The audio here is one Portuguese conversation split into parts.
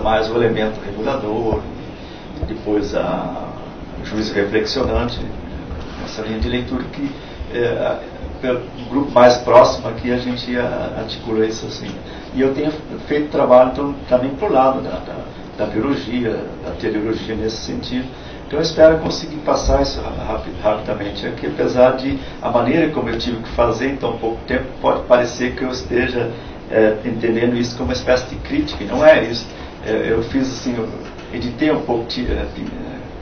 mais o elemento regulador, depois o juízo reflexionante, essa linha de leitura que pelo grupo mais próximo aqui a gente articula isso assim. E eu tenho feito trabalho então, também por lado da biologia, da teleologia nesse sentido. Então eu espero conseguir passar isso rapidamente aqui, apesar de a maneira como eu tive que fazer em tão pouco tempo, pode parecer que eu esteja entendendo isso como uma espécie de crítica, e não é isso. Eu fiz assim, eu editei um pouco,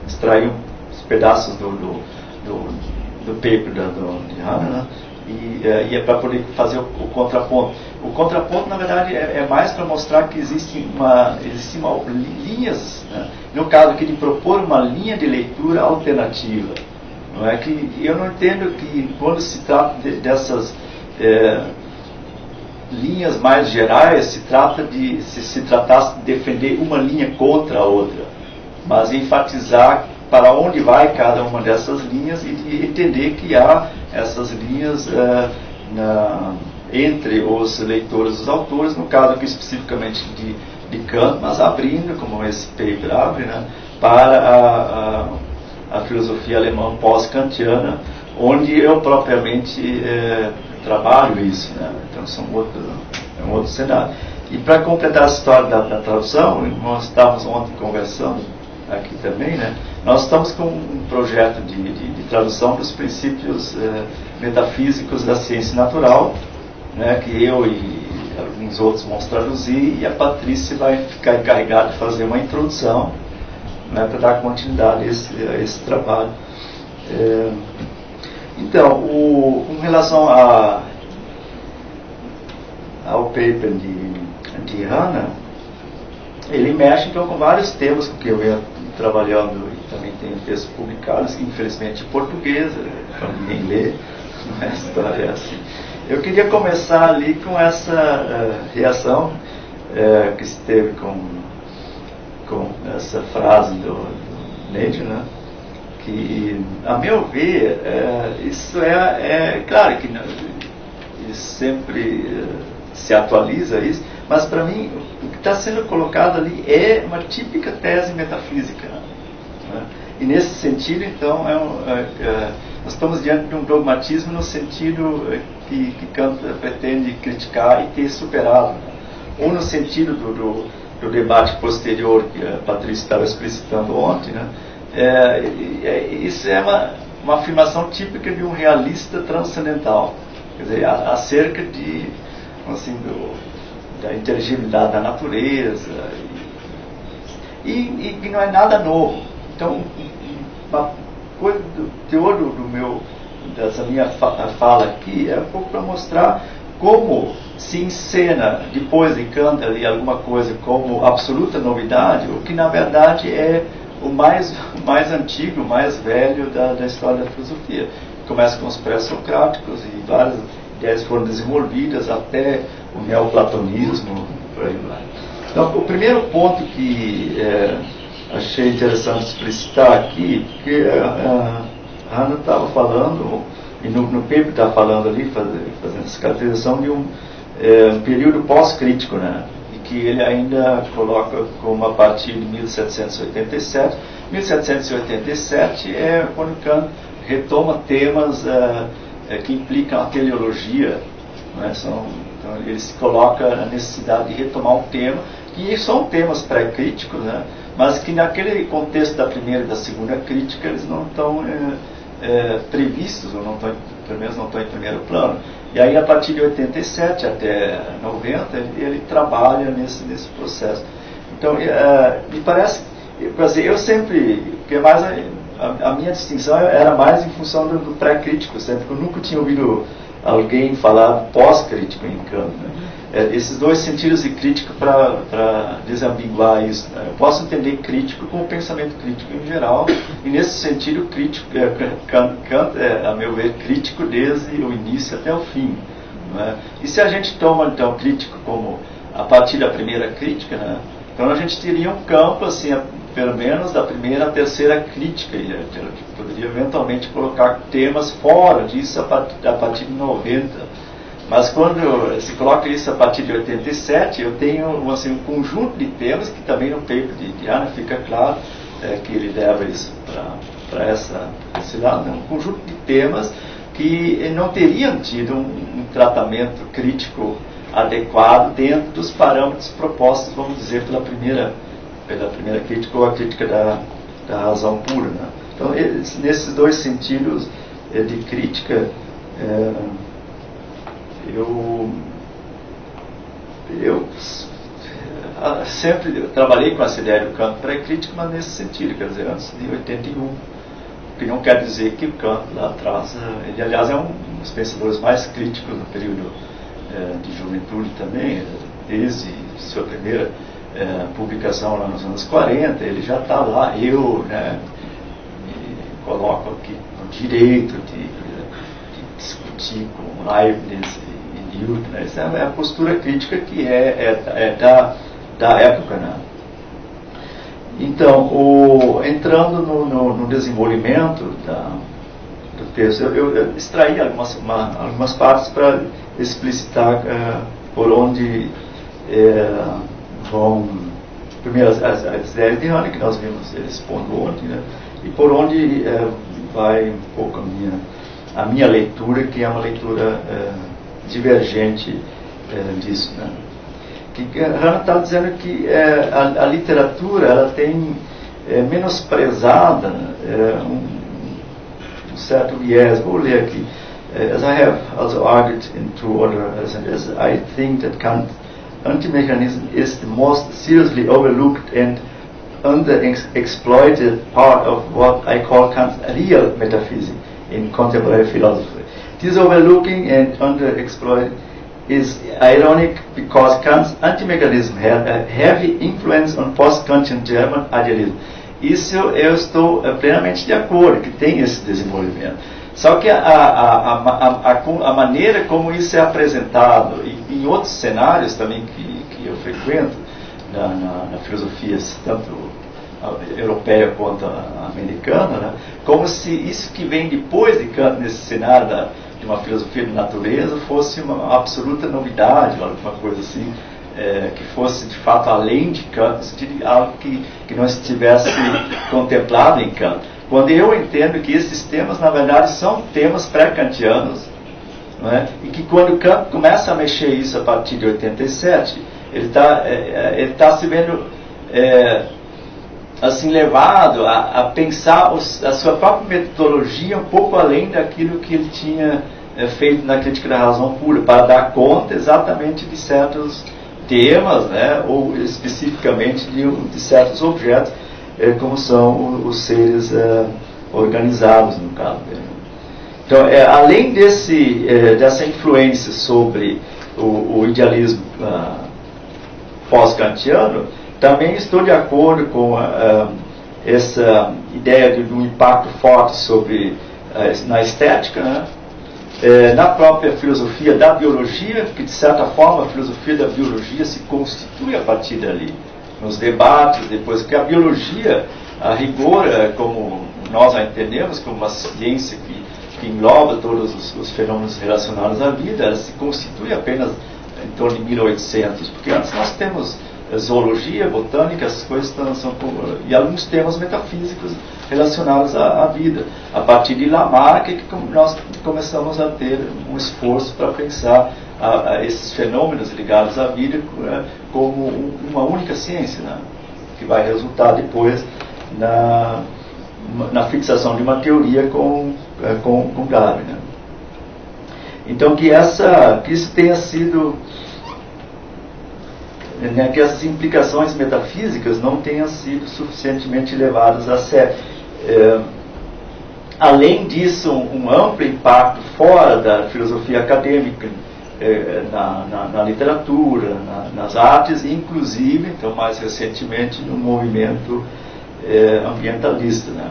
extraí uns pedaços do paper de Hannah, né? E é para poder fazer o contraponto. O contraponto, na verdade, é mais para mostrar que existem linhas, né? No caso aqui de propor uma linha de leitura alternativa. Não é que eu não entendo que quando se trata dessas linhas mais gerais, se tratasse de defender uma linha contra a outra, mas enfatizar para onde vai cada uma dessas linhas e entender que há essas linhas entre os leitores e os autores, no caso aqui especificamente de Kant, mas abrindo, como esse paper abre, né, para a filosofia alemã pós-kantiana, onde eu propriamente trabalho isso, né? Então é um outro cenário. E para completar a história da tradução, nós estávamos ontem conversando aqui também, né? Nós estamos com um projeto de tradução dos princípios metafísicos da ciência natural, né? Que eu e alguns outros vamos traduzir, e a Patrícia vai ficar encarregada de fazer uma introdução, né? Para dar continuidade a esse trabalho. Então, com relação ao paper de Hannah, ele mexe então com vários temas com que eu venho trabalhando e também tenho textos publicados, infelizmente em português, quando ninguém lê, não é história assim. Eu queria começar ali com essa reação que se teve com essa frase do Nietzsche, né? Que, a meu ver, isso claro que sempre se atualiza isso, mas para mim o que está sendo colocado ali é uma típica tese metafísica, né? E nesse sentido, então, nós estamos diante de um dogmatismo no sentido que Kant pretende criticar e ter superado, né? Ou no sentido do debate posterior que a Patrícia estava explicitando ontem, né? Isso é uma afirmação típica de um realista transcendental, quer dizer, acerca de, assim, da inteligibilidade da natureza, e que não é nada novo. Então, uma coisa do teor dessa minha fala aqui é um pouco para mostrar como se encena depois de Kant ali alguma coisa como absoluta novidade, o que na verdade é o mais antigo, mais velho da história da filosofia. Começa com os pré-socráticos e várias ideias foram desenvolvidas até o neoplatonismo, por aí vai. Então, o primeiro ponto que achei interessante explicitar aqui, que a Hannah estava falando, e no paper está falando ali, fazendo essa caracterização de um período pós-crítico, né? Que ele ainda coloca como a partir de 1787. 1787 é quando Kant retoma temas que implicam a teleologia, né? Então ele se coloca a necessidade de retomar um tema, que são temas pré-críticos, né? Mas que naquele contexto da primeira e da segunda crítica eles não estão previstos, ou não estão, pelo menos não estão em primeiro plano. E aí, a partir de 87 até 90, ele trabalha nesse processo. Então, me parece, eu sempre, porque mais a minha distinção era mais em função do pré-crítico, sempre que eu nunca tinha ouvido alguém falar pós-crítico em Kant, né? Esses dois sentidos de crítico para desambiguar isso, né? Eu posso entender crítico como pensamento crítico em geral, e nesse sentido crítico, Kant é, a meu ver, crítico desde o início até o fim, né? E se a gente toma então crítico como a partir da primeira crítica, né? Então a gente teria um campo assim, pelo menos da primeira à terceira crítica, e a gente poderia eventualmente colocar temas fora disso a partir de 90. Mas quando se coloca isso a partir de 87, eu tenho assim, um conjunto de temas que também no paper de Hannah fica claro que ele leva isso para esse lado, né? Um conjunto de temas que não teriam tido um tratamento crítico adequado dentro dos parâmetros propostos, vamos dizer, pela primeira crítica ou a crítica da razão pura, né? Então, nesses dois sentidos de crítica, eu sempre trabalhei com essa ideia do campo pré-crítico, mas nesse sentido, quer dizer, antes de 81, o que não quer dizer que o Kant lá atrás, ele aliás é um dos pensadores mais críticos no período de juventude também, desde sua primeira publicação lá nos anos 40, ele já está lá, né, me coloco aqui no direito de discutir com Leibniz e Newton, né? Essa é a postura crítica que é da época, né? Então, entrando no desenvolvimento do texto, eu extraí algumas partes para explicitar por onde vão, primeiro, as ideias de Hannah, que nós vimos expondo ontem, né? E por onde vai um pouco a minha leitura, que é uma leitura divergente disso, né? Que Hannah está dizendo que a literatura ela tem menosprezada um certo viés. Vou ler aqui. As I have also argued in two other sentences, I think that Kant's anti-mechanism is the most seriously overlooked and underexploited part of what I call Kant's real metaphysics in contemporary philosophy. This overlooking and underexploited is ironic because Kant's anti-mechanism had a heavy influence on post-Kantian German idealism. Isso eu estou plenamente de acordo, que tem esse desenvolvimento. Só que a maneira como isso é apresentado, e em outros cenários também que eu frequento, na filosofia, tanto europeia quanto americana, né, como se isso que vem depois de Kant, nesse cenário de uma filosofia de natureza, fosse uma absoluta novidade, alguma coisa assim, que fosse de fato além de Kant, algo que não estivesse contemplado em Kant. Quando eu entendo que esses temas, na verdade, são temas pré-kantianos, não é? E que quando Kant começa a mexer isso a partir de 87, ele está se vendo assim, levado a pensar a sua própria metodologia um pouco além daquilo que ele tinha feito na crítica da razão pura, para dar conta exatamente de certos temas, né, ou especificamente de certos objetos, como são os seres organizados, no caso dele. Então, além dessa influência sobre o idealismo pós-kantiano, também estou de acordo com essa ideia de um impacto forte na estética, né? Na própria filosofia da biologia, que de certa forma a filosofia da biologia se constitui a partir dali, nos debates, depois que a biologia, a rigor, como nós a entendemos, como uma ciência que engloba todos os fenômenos relacionados à vida, ela se constitui apenas em torno de 1800, porque antes nós temos zoologia, botânica, essas coisas e alguns temas metafísicos relacionados à vida. A partir de Lamarck é que nós começamos a ter um esforço para pensar esses fenômenos ligados à vida como uma única ciência, né? Que vai resultar depois na fixação de uma teoria com Darwin, né? Então que isso tenha sido, que essas implicações metafísicas não tenham sido suficientemente levadas a sério. Além disso, um amplo impacto fora da filosofia acadêmica, na literatura, nas artes, inclusive, então mais recentemente, no movimento ambientalista, né?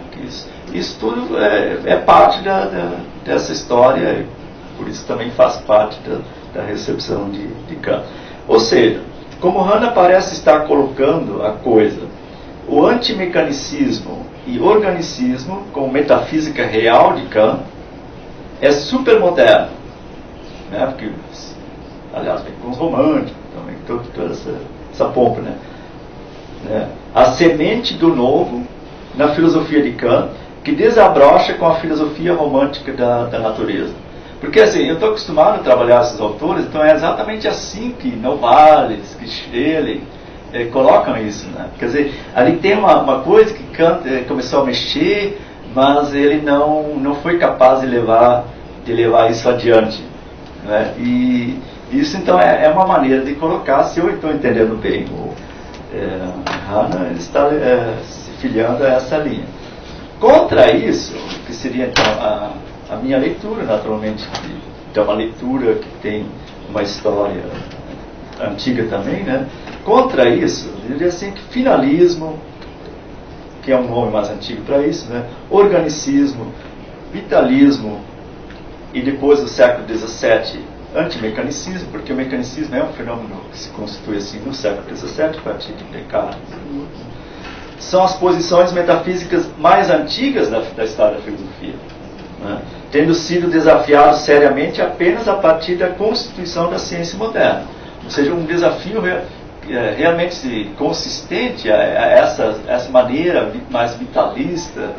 Isso tudo é parte dessa história, e por isso também faz parte da recepção de Kant. Ou seja, como Hannah parece estar colocando a coisa, o antimecanicismo e organicismo, como metafísica real de Kant, é supermoderno. né? Porque, aliás, vem com os românticos, também toda essa pompa, né? A semente do novo na filosofia de Kant, que desabrocha com a filosofia romântica da natureza. Porque assim, eu estou acostumado a trabalhar esses autores, então é exatamente assim que Novalis, que Schelling colocam isso, né? Quer dizer, ali tem uma coisa que Kant começou a mexer, mas ele não foi capaz de levar isso adiante, né? E isso então é uma maneira de colocar, se eu estou entendendo bem, Hannah ele está se filiando a essa linha. Contra isso, que seria então a minha leitura, naturalmente, que é uma leitura que tem uma história antiga também, né? Contra isso, eu diria assim que finalismo, que é um nome mais antigo para isso, né? Organicismo, vitalismo, e depois do século XVII, antimecanicismo, porque o mecanicismo é um fenômeno que se constitui assim no século XVII, a partir de Descartes. São as posições metafísicas mais antigas da história da filosofia, né? Tendo sido desafiados seriamente apenas a partir da constituição da ciência moderna. Ou seja, um desafio realmente consistente a essa maneira mais vitalista,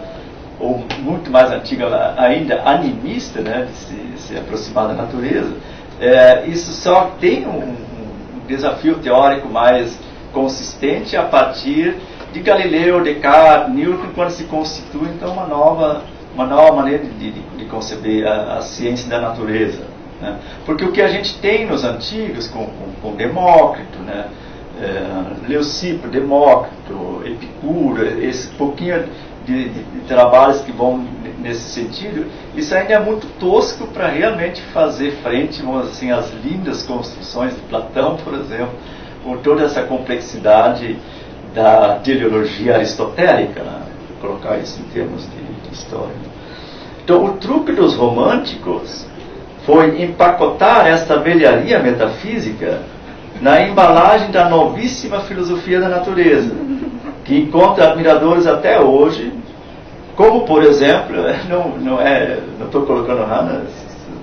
ou muito mais antiga ainda, animista, né, de se aproximar da natureza. Isso só tem um desafio teórico mais consistente a partir de Galileu, Descartes, Newton, quando se constitui então uma nova maneira de conceber a ciência da natureza, né? Porque o que a gente tem nos antigos, com Demócrito, né? Leucipo, Demócrito, Epicuro, esse pouquinho de trabalhos que vão nesse sentido, isso ainda é muito tosco para realmente fazer frente, vamos assim, às lindas construções de Platão, por exemplo, com toda essa complexidade da teleologia aristotélica, né? Vou colocar isso em termos de história. Então, o truque dos românticos foi empacotar esta velharia metafísica na embalagem da novíssima filosofia da natureza, que encontra admiradores até hoje, como, por exemplo, não estou colocando Hannah,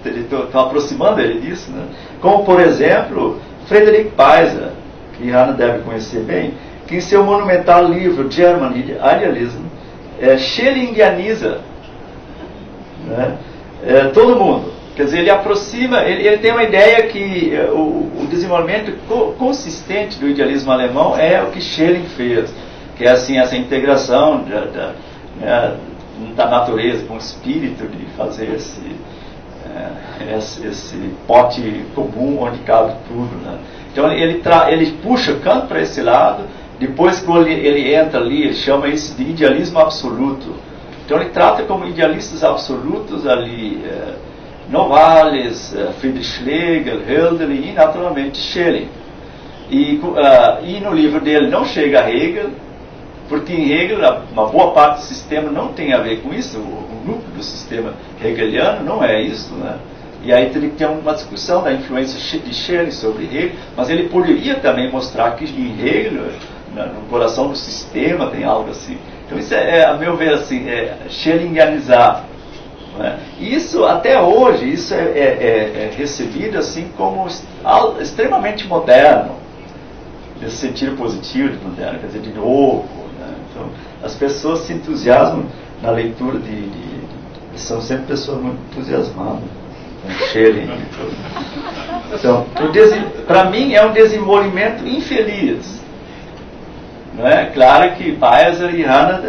estou aproximando ele disso, né? Como, por exemplo, Friedrich Peiser, que Hannah deve conhecer bem, que em seu monumental livro German Idealism, Schellingianiza, né? Todo mundo. Quer dizer, ele aproxima, ele tem uma ideia que o desenvolvimento consistente do idealismo alemão é o que Schelling fez, que é assim, essa integração da natureza com o espírito, de fazer esse pote comum onde cabe tudo, né? Então ele puxa Kant para esse lado. Depois, quando ele entra ali, ele chama isso de idealismo absoluto. Então ele trata como idealistas absolutos ali Novalis, Friedrich Schlegel, Hölderlin e naturalmente Schelling. E no livro dele não chega a Hegel, porque em Hegel uma boa parte do sistema não tem a ver com isso, o núcleo do sistema hegeliano não é isso, né? E aí teria que ter uma discussão da influência de Schelling sobre Hegel, mas ele poderia também mostrar que em Hegel, no coração do sistema, tem algo assim. Então isso a meu ver, assim, Schellingianizar. Né? Isso, até hoje, isso é recebido assim como extremamente moderno, nesse sentido positivo de moderno, quer dizer, de novo. Né? Então, as pessoas se entusiasmam na leitura são sempre pessoas muito entusiasmadas. Schelling. Então, para mim é um desenvolvimento infeliz. Não é? Claro que Peiser e Hannah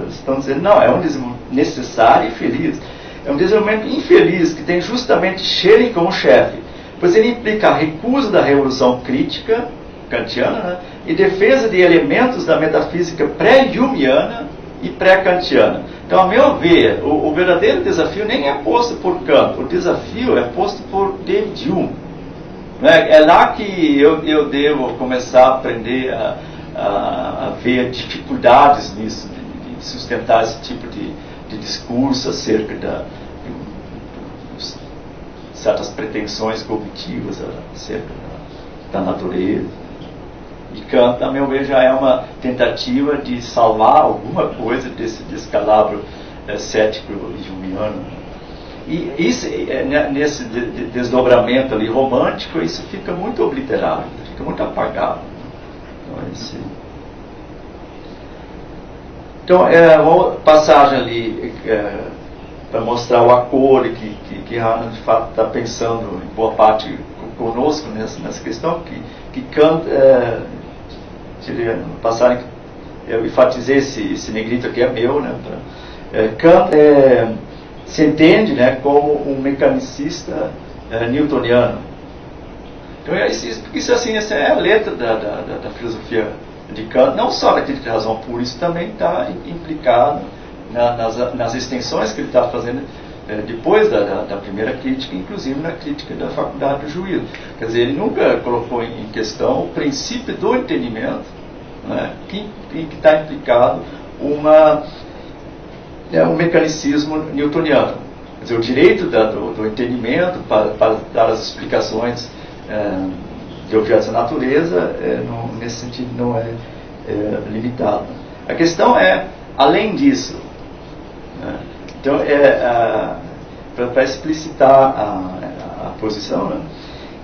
estão dizendo, não, é um desenvolvimento necessário e feliz. É um desenvolvimento infeliz que tem justamente Schelling como chefe, pois ele implica a recusa da revolução crítica kantiana, né? E defesa de elementos da metafísica pré-humiana e pré-kantiana. Então, a meu ver, o verdadeiro desafio nem é posto por Kant, o desafio é posto por David Hume. É lá que eu devo começar a aprender a ver dificuldades nisso, de sustentar esse tipo de discurso acerca de certas pretensões cognitivas acerca da natureza. E Kant, a meu ver, já é uma tentativa de salvar alguma coisa desse descalabro cético e humiano. E isso, nesse desdobramento ali romântico, isso fica muito obliterado, fica muito apagado. Então, uma passagem ali para mostrar o acordo que Hannah de fato está pensando em boa parte conosco nessa questão, que Kant, seria uma passagem que eu enfatizei, esse negrito aqui é meu, né? Kant se entende, né, como um mecanicista newtoniano. Então, isso assim, essa é a letra da filosofia de Kant, não só na crítica de razão pura, isso também está implicado nas extensões que ele está fazendo depois da primeira crítica, inclusive na crítica da faculdade do juízo. Quer dizer, ele nunca colocou em questão o princípio do entendimento, né, que está implicado um mecanicismo newtoniano. Quer dizer, o direito do entendimento para dar as explicações de objetos da natureza, nesse sentido, não é limitado. A questão é, além disso, né? Então, para explicitar a posição, né?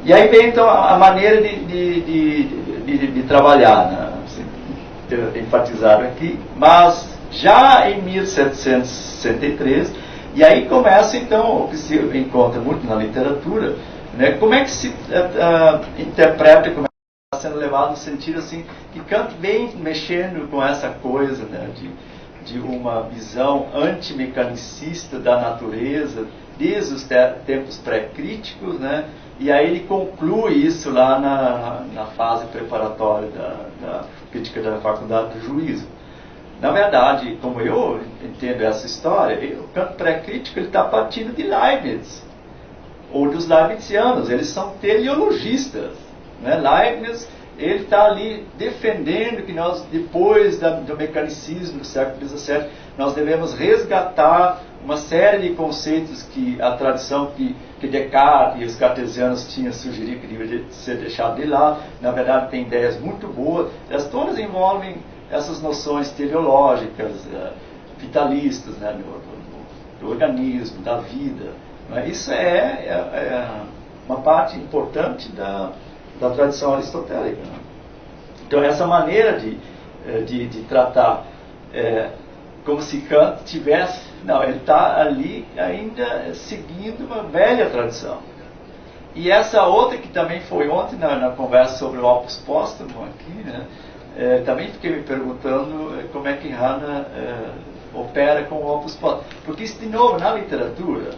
E aí vem, então, a maneira de trabalhar, né? Assim, enfatizar aqui, mas já em 1763, e aí começa, então, o que se encontra muito na literatura, né? Como é que se interpreta, como é que está sendo levado no sentido assim, que Kant vem mexendo com essa coisa, né, de uma visão antimecanicista da natureza desde os tempos pré-críticos, né? E aí ele conclui isso lá na fase preparatória da crítica da faculdade do juízo. Na verdade, como eu entendo essa história, o Kant pré-crítico está partindo de Leibniz, ou dos Leibnizianos. Eles são teleologistas, né? Leibniz, ele está ali defendendo que nós, depois do mecanicismo do século XVII, nós devemos resgatar uma série de conceitos que a tradição que Descartes e os cartesianos tinham sugerido que deveria ser deixado de lado. Na verdade, tem ideias muito boas, elas todas envolvem essas noções teleológicas, vitalistas, né, do organismo, da vida. Né? Isso é uma parte importante da tradição aristotélica. Né? Então, essa maneira de tratar como se Kant tivesse... Não, ele está ali ainda seguindo uma velha tradição. E essa outra, que também foi ontem na conversa sobre o opus póstumo aqui, né? Também fiquei me perguntando como é que Hannah opera com o opus póstumo. Porque isso, de novo, na literatura,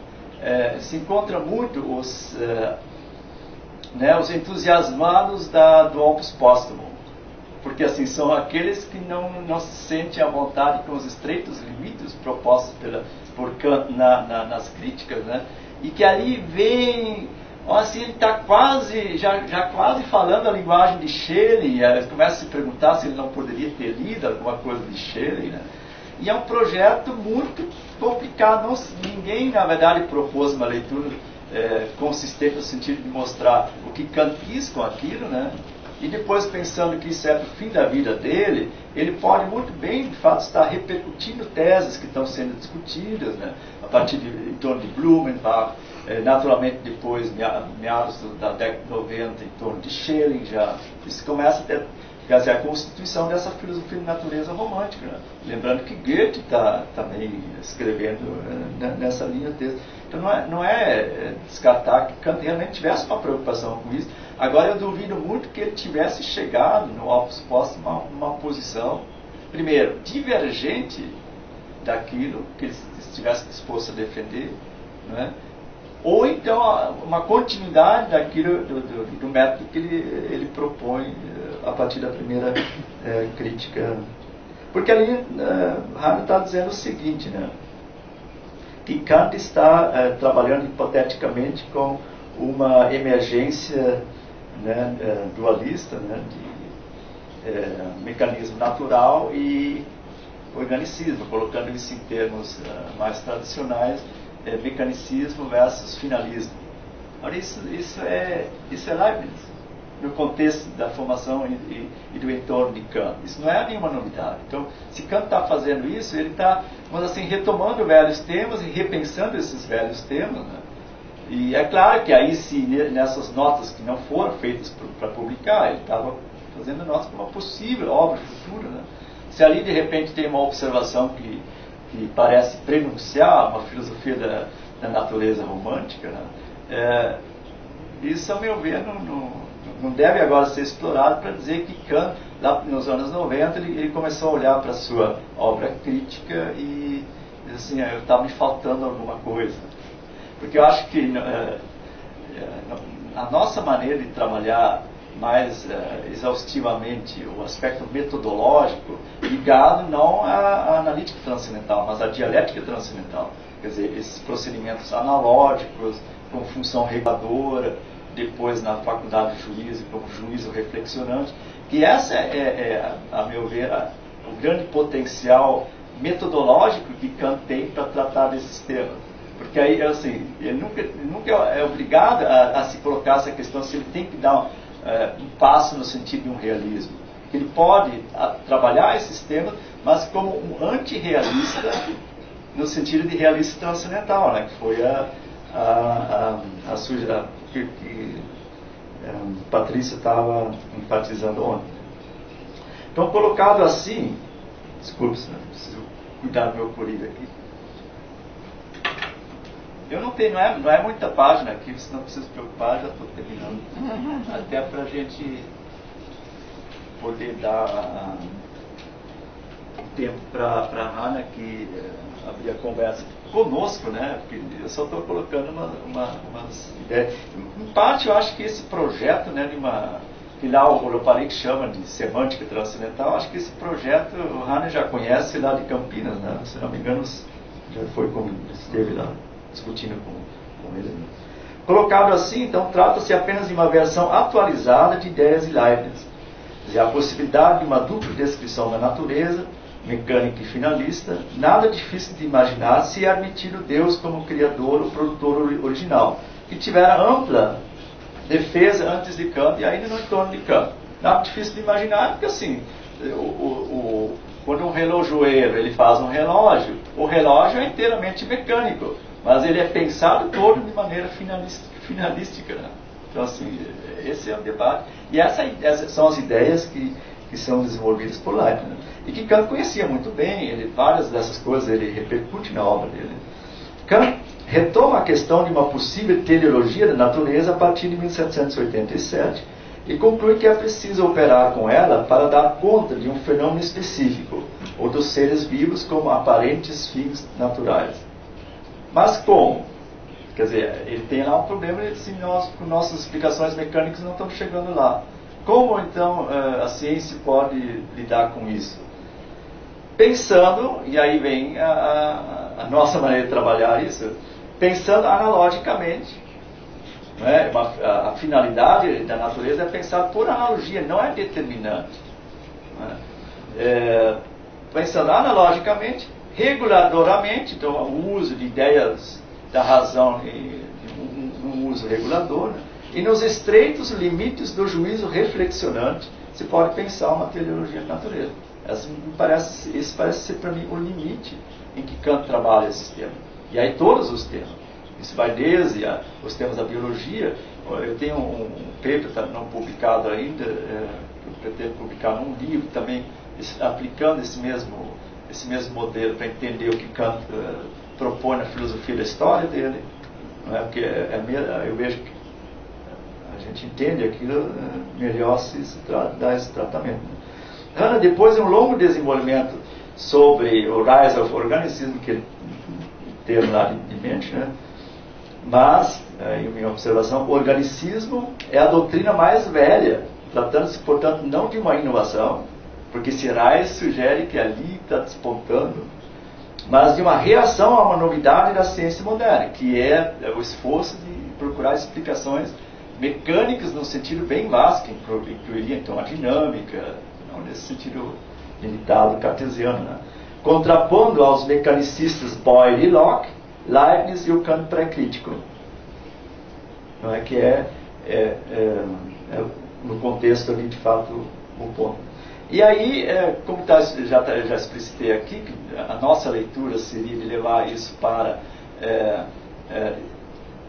se encontra muito os entusiasmados do opus póstumo. Porque assim, são aqueles que não se sentem à vontade com os estreitos limites propostos por Kant nas críticas, né? E que ali vem, assim, ele está quase, já quase falando a linguagem de Schelling, eles começam a se perguntar se ele não poderia ter lido alguma coisa de Schelling, né? E é um projeto muito complicado, ninguém, na verdade, propôs uma leitura consistente no sentido de mostrar o que Kant quis com aquilo, né? E depois, pensando que isso é para o fim da vida dele, ele pode muito bem, de fato, estar repercutindo teses que estão sendo discutidas, né? A partir em torno de Blumenbach, naturalmente depois, meados da década de 90, em torno de Schelling, já. Isso começa a constituição dessa filosofia de natureza romântica. Né? Lembrando que Goethe está também escrevendo nessa linha dele. Então não é descartar que Kant realmente tivesse uma preocupação com isso. Agora eu duvido muito que ele tivesse chegado no opus póstumo uma posição, primeiro, divergente daquilo que ele estivesse disposto a defender, né? Ou então uma continuidade daquilo do método que ele propõe a partir da primeira crítica. Porque ali Hannah está dizendo o seguinte, né? Que Kant está trabalhando hipoteticamente com uma emergência, né, dualista, né, de mecanismo natural e organicismo, colocando isso em termos mais tradicionais, mecanicismo versus finalismo. Ora, isso é Leibniz. no contexto da formação e do entorno de Kant. Isso não é nenhuma novidade. Então, se Kant está fazendo isso, ele está, vamos assim, retomando velhos temas e repensando esses velhos temas, né? E é claro que aí, se nessas notas que não foram feitas para publicar, ele estava fazendo notas para uma possível obra futura, né? Se ali, de repente, tem uma observação que parece prenunciar uma filosofia da natureza romântica, né? Isso, a meu ver, não deve agora ser explorado para dizer que Kant, lá nos anos 90, ele começou a olhar para a sua obra crítica e diz assim, estava me faltando alguma coisa. Porque eu acho que a nossa maneira de trabalhar mais exaustivamente o aspecto metodológico, ligado não à analítica transcendental, mas à dialética transcendental. Quer dizer, esses procedimentos analógicos, com função reguladora, depois na faculdade de juízo, como juízo reflexionante, que essa a meu ver, o grande potencial metodológico que Kant tem para tratar desses temas. Porque aí, assim, ele nunca é obrigado a se colocar essa questão se ele tem que dar um passo no sentido de um realismo. Ele pode trabalhar esses temas, mas como um antirrealista, no sentido de realista transcendental, né, que foi que Patrícia estava enfatizando ontem. Então, colocado assim, desculpe, preciso cuidar do meu colírio aqui. Eu não tenho, não é muita página aqui, você não precisa se preocupar, já estou terminando. Até para a gente poder dar tempo para a Hannah que abrir a conversa conosco, né? Porque eu só estou colocando umas ideias. Em parte, eu acho que esse projeto, né, que lá o Loparik chama de semântica transcendental, acho que esse projeto o Hannah já conhece lá de Campinas, né? Se não me engano, já foi como esteve lá discutindo com ele. Colocado assim, então, trata-se apenas de uma versão atualizada de ideias de Leibniz. Quer dizer, a possibilidade de uma dupla descrição da natureza, mecânica e finalista, nada difícil de imaginar se é admitido Deus como criador ou produtor original, que tivera ampla defesa antes de Kant e ainda no entorno de Kant. Nada difícil de imaginar, porque assim, quando um relojoeiro ele faz um relógio, o relógio é inteiramente mecânico, mas ele é pensado todo de maneira finalística. Né? Então, assim, esse é o debate. E essas são as ideias que são desenvolvidas por Leibniz. Né? E que Kant conhecia muito bem, várias dessas coisas ele repercute na obra dele. Kant retoma a questão de uma possível teleologia da natureza a partir de 1787 e conclui que é preciso operar com ela para dar conta de um fenômeno específico, ou dos seres vivos como aparentes fins naturais. Mas como? Quer dizer, ele tem lá um problema se com nossas explicações mecânicas não estamos chegando lá. Como então a ciência pode lidar com isso? Pensando, e aí vem a nossa maneira de trabalhar isso, pensando analogicamente. Não é? A finalidade da natureza é pensar por analogia, não é determinante. Não é? Pensando analogicamente, reguladoramente, então o uso de ideias da razão um uso regulador, né? E nos estreitos limites do juízo reflexionante se pode pensar uma teleologia da natureza. Esse parece ser para mim o limite em que Kant trabalha esses temas. E aí todos os temas. Isso vai desde os temas da biologia. Eu tenho um paper não publicado ainda, que eu pretendo publicar num livro também, aplicando esse mesmo modelo para entender o que Kant propõe na filosofia da história dele. Não é? Porque eu vejo que a gente entende aquilo melhor se dá esse tratamento. Hannah, depois de um longo desenvolvimento sobre o Rise of Organism, que ele teve lá de mente, né? Mas, em minha observação, o organicismo é a doutrina mais velha, tratando-se, portanto, não de uma inovação, porque esse Rise sugere que ali está despontando, mas de uma reação a uma novidade da ciência moderna, que é o esforço de procurar explicações mecânicas no sentido bem vasto, que incluiria então a dinâmica, não nesse sentido limitado cartesiano, né? Contrapondo aos mecanicistas Boyle e Locke, Leibniz e o Kant pré-crítico, não é? Que no contexto ali, de fato, o ponto. E aí, como já explicitei aqui, que a nossa leitura seria de levar isso para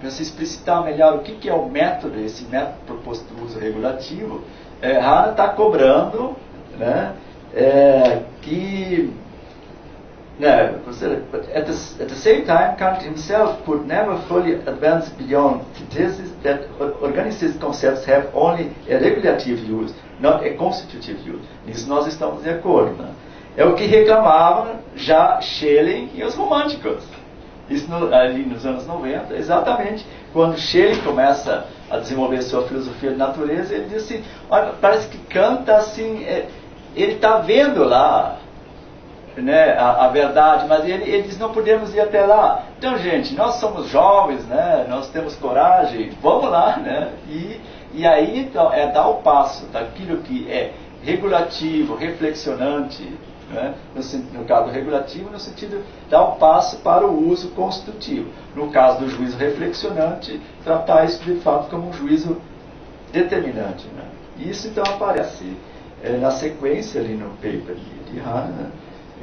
se explicitar melhor o que é o método, esse método proposto do uso regulativo. Hannah está cobrando, né, que at the same time, Kant himself could never fully advance beyond the thesis that organicist concepts have only a regulative use, not a constitutive use. Nisso nós estamos de acordo. Né? É o que reclamavam já Schelling e os românticos. Isso ali nos anos 90, exatamente quando Schelling começa a desenvolver sua filosofia de natureza, ele diz assim, olha, parece que Kant está assim, ele está vendo lá, né, a verdade, mas ele diz, não podemos ir até lá. Então, gente, nós somos jovens, né, nós temos coragem, vamos lá, né, e aí então, dar o passo daquilo que é regulativo, reflexionante, né, no caso do regulativo, no sentido de dar o passo para o uso constitutivo. No caso do juízo reflexionante, tratar isso de fato como um juízo determinante. Né. Isso então aparece na sequência ali no paper de Hannah. Né.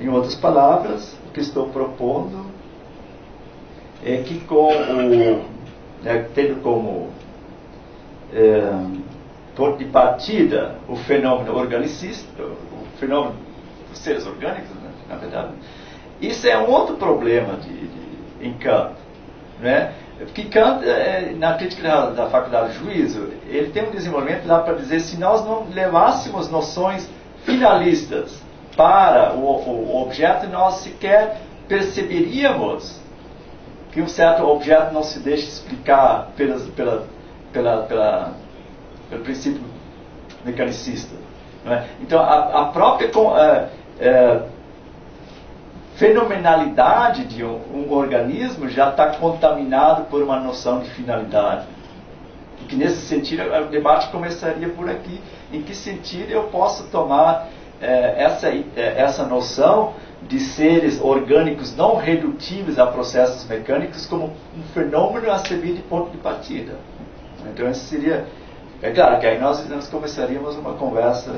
Em outras palavras, o que estou propondo é que tendo como ponto de partida o fenômeno organicista, o fenômeno dos seres orgânicos, né, na verdade, isso é um outro problema em Kant. Né? Porque Kant, na crítica da faculdade de juízo, ele tem um desenvolvimento lá para dizer, se nós não levássemos noções finalistas para o objeto, nós sequer perceberíamos que um certo objeto não se deixa explicar pelo princípio mecanicista. Não é? Então, a própria fenomenalidade de um organismo já está contaminado por uma noção de finalidade. E que, nesse sentido, o debate começaria por aqui. Em que sentido eu posso tomar essa noção de seres orgânicos não redutíveis a processos mecânicos como um fenômeno a servir de ponto de partida. Então, esse seria... É claro que aí nós começaríamos uma conversa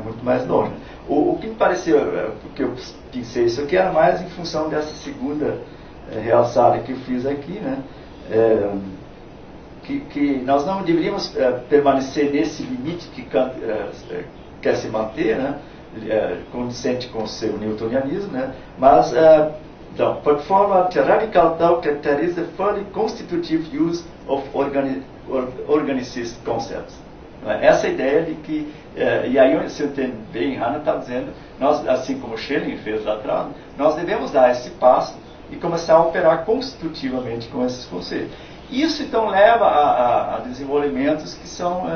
muito mais longa. O que me pareceu, porque eu pensei isso aqui, era mais em função dessa segunda realçada que eu fiz aqui, né? Que nós não deveríamos permanecer nesse limite que Kant quer se manter, né, condizente com o seu newtonianismo, né, mas put forward the radical doubt that there is a fully constitutive use of organicist concepts. Essa ideia de que, e aí se eu entendo bem, Hannah está dizendo, nós, assim como Schelling fez lá atrás, nós devemos dar esse passo e começar a operar constitutivamente com esses conceitos. Isso então leva a desenvolvimentos que são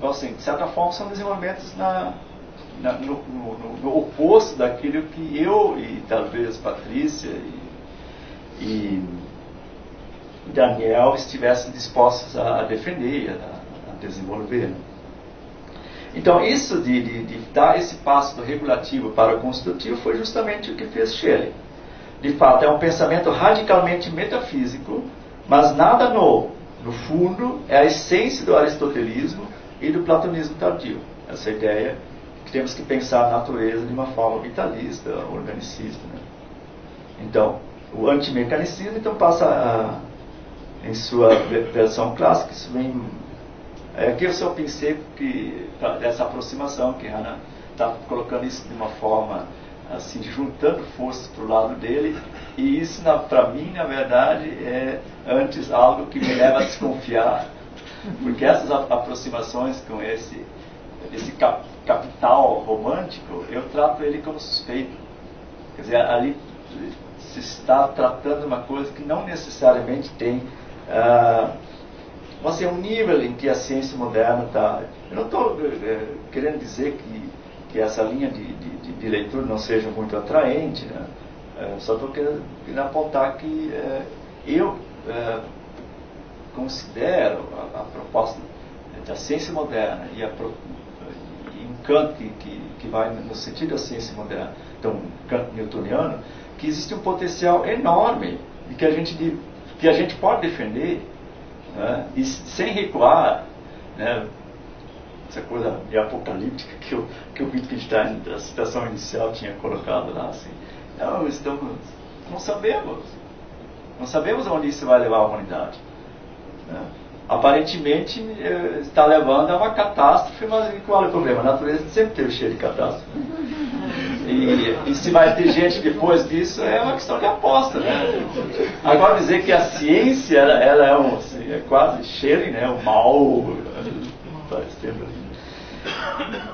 assim, de certa forma, são desenvolvimentos no oposto daquilo que eu e talvez Patrícia e Daniel estivessem dispostos a defender, a desenvolver. Então, isso de dar esse passo do regulativo para o constitutivo foi justamente o que fez Schelling. De fato, é um pensamento radicalmente metafísico, mas nada novo. No fundo, é a essência do aristotelismo e do platonismo tardio. Essa ideia que temos que pensar a natureza de uma forma vitalista, organicista. Né? Então, o antimecanicismo então passa em sua versão clássica. Isso vem, aqui eu só pensei dessa aproximação que Hannah está colocando isso de uma forma assim, juntando forças para o lado dele, e isso para mim, na verdade, é antes algo que me leva a desconfiar. Porque essas aproximações com esse capital romântico, eu trato ele como suspeito. Quer dizer, ali se está tratando uma coisa que não necessariamente tem assim, um nível em que a ciência moderna está... Eu não estou querendo dizer que essa linha de leitura não seja muito atraente, né? Só estou querendo apontar que eu... considero a proposta da ciência moderna e um Kant que vai no sentido da ciência moderna, então um Kant newtoniano, que existe um potencial enorme e que a gente pode defender né? E sem recuar, né? Essa coisa de apocalíptica que o Wittgenstein, da citação inicial, tinha colocado lá, assim, não sabemos onde isso vai levar a humanidade, né? Aparentemente está levando a uma catástrofe, mas qual é o problema? A natureza sempre teve cheio de catástrofe. E se vai ter gente depois disso é uma questão de aposta, né? Agora dizer que a ciência ela é, assim, é quase cheiro, né? O mal.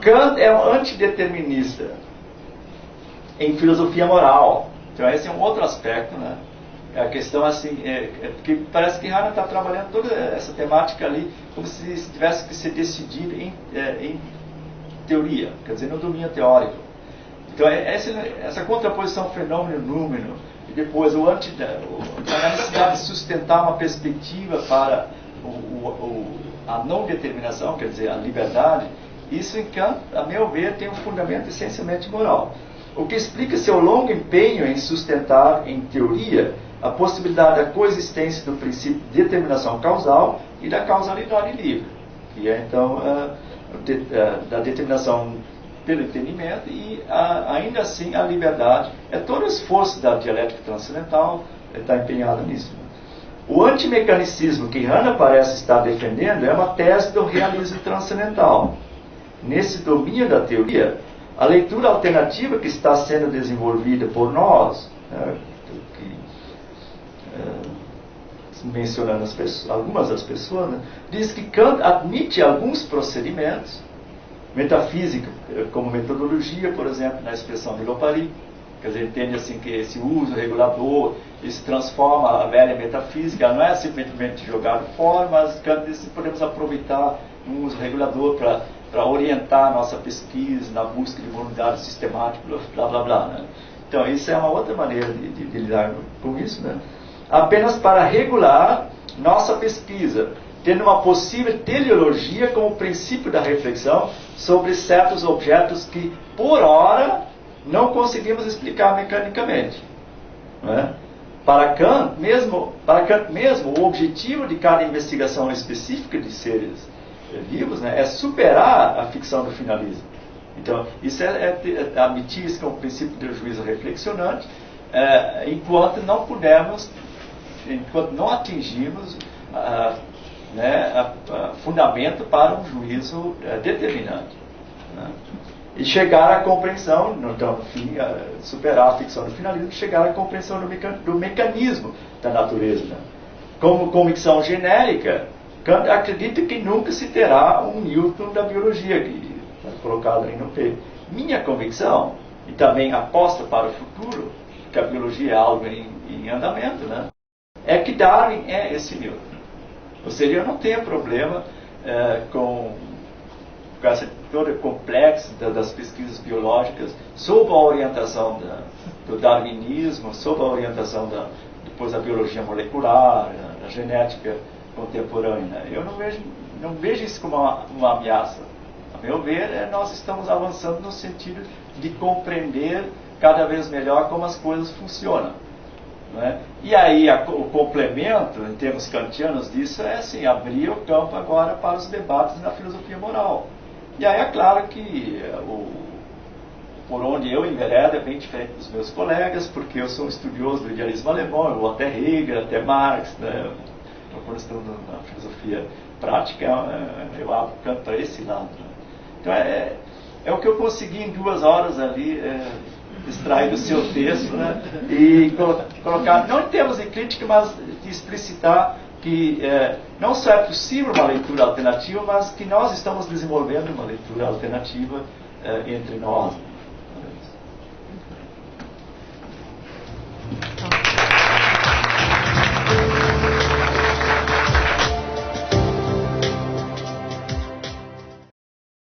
Kant é um antideterminista em filosofia moral. Então esse é um outro aspecto, né? A questão assim, porque parece que Hannah está trabalhando toda essa temática ali como se tivesse que ser decidido em teoria, quer dizer, no domínio teórico. Então essa contraposição fenômeno-número e depois a necessidade de sustentar uma perspectiva para a não determinação, quer dizer, a liberdade, isso em Kant, a meu ver, tem um fundamento essencialmente moral. O que explica seu longo empenho em sustentar em teoria a possibilidade da coexistência do princípio de determinação causal e da causalidade livre, que é então da determinação pelo entendimento e ainda assim a liberdade. É todo o esforço da dialética transcendental está empenhado nisso. O antimecanicismo que Hannah parece estar defendendo é uma tese do realismo transcendental. Nesse domínio da teoria, a leitura alternativa que está sendo desenvolvida por nós, mencionando algumas das pessoas, né, diz que Kant admite alguns procedimentos, metafísica como metodologia, por exemplo, na expressão de Lopari, quer dizer, entende assim que esse uso regulador, isso transforma a velha metafísica, ela não é simplesmente jogada fora, mas Kant diz que podemos aproveitar um uso regulador para orientar a nossa pesquisa na busca de voluntariado sistemático, blá blá blá, né? Então isso é uma outra maneira de lidar com isso, né? Apenas para regular nossa pesquisa, tendo uma possível teleologia como princípio da reflexão sobre certos objetos que, por hora, não conseguimos explicar mecanicamente. Não é? Para Kant mesmo, o objetivo de cada investigação específica de seres vivos, né, é superar a ficção do finalismo. Então, isso é admitir isso como princípio do juízo reflexionante, enquanto não atingimos fundamento para um juízo determinante. Né? E chegar à compreensão, então, no fim, superar a ficção do finalismo, chegar à compreensão do mecanismo da natureza. Né? Como convicção genérica, Kant acredita que nunca se terá um Newton da biologia, que está colocado aí no P. Minha convicção, e também aposta para o futuro, que a biologia é algo em andamento, né? É que Darwin é esse Newton. Ou seja, eu não tenho problema com essa toda complexa das pesquisas biológicas sob a orientação do darwinismo, sob a orientação depois da biologia molecular, da genética contemporânea. Né? Eu não vejo isso como uma ameaça. A meu ver, nós estamos avançando no sentido de compreender cada vez melhor como as coisas funcionam. Não é? E aí o complemento, em termos kantianos disso, é assim, abrir o campo agora para os debates na filosofia moral. E aí é claro que por onde eu enveredo é bem diferente dos meus colegas, porque eu sou um estudioso do idealismo alemão, eu vou até Hegel, até Marx, né? Então, quando estamos na filosofia prática, eu abro o campo para esse lado. Né? Então é o que eu consegui em 2 horas ali, extrair do seu texto, né? E colocar, não em termos de crítica, mas de explicitar que não só é possível uma leitura alternativa, mas que nós estamos desenvolvendo uma leitura alternativa entre nós.